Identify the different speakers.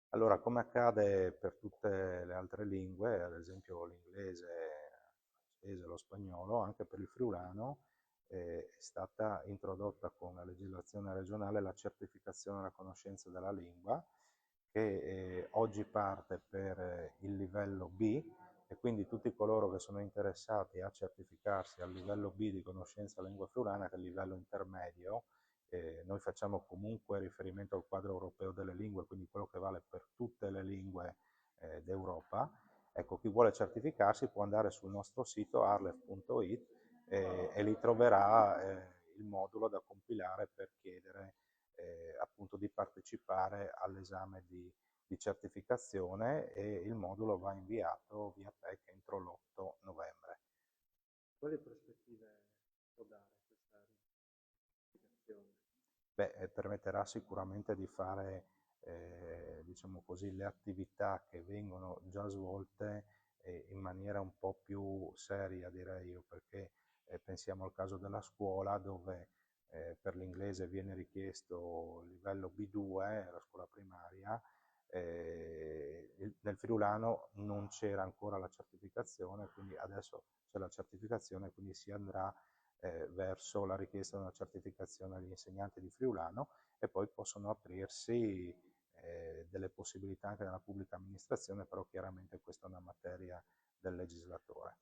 Speaker 1: Allora, come accade per tutte le altre lingue, ad esempio l'inglese, il francese, lo spagnolo, anche per il friulano è stata introdotta con la legislazione regionale la certificazione della conoscenza della lingua, che oggi parte per il livello B, e quindi tutti coloro che sono interessati a certificarsi al livello B di conoscenza della lingua friulana, che è il livello intermedio. Noi facciamo comunque riferimento al quadro europeo delle lingue, quindi quello che vale per tutte le lingue d'Europa. Ecco, chi vuole certificarsi può andare sul nostro sito arlef.it e lì troverà il modulo da compilare per chiedere appunto di partecipare all'esame di certificazione, e il modulo va inviato via PEC entro l'8 novembre.
Speaker 2: Quali prospettive può dare questa ricertificazione?
Speaker 1: Beh, permetterà sicuramente di fare, diciamo così, le attività che vengono già svolte in maniera un po' più seria, direi io, perché pensiamo al caso della scuola dove per l'inglese viene richiesto il livello B2, la scuola primaria. Nel friulano non c'era ancora la certificazione, quindi adesso c'è la certificazione, quindi si andrà verso la richiesta di una certificazione agli insegnanti di friulano, e poi possono aprirsi delle possibilità anche nella pubblica amministrazione, però chiaramente questa è una materia del legislatore.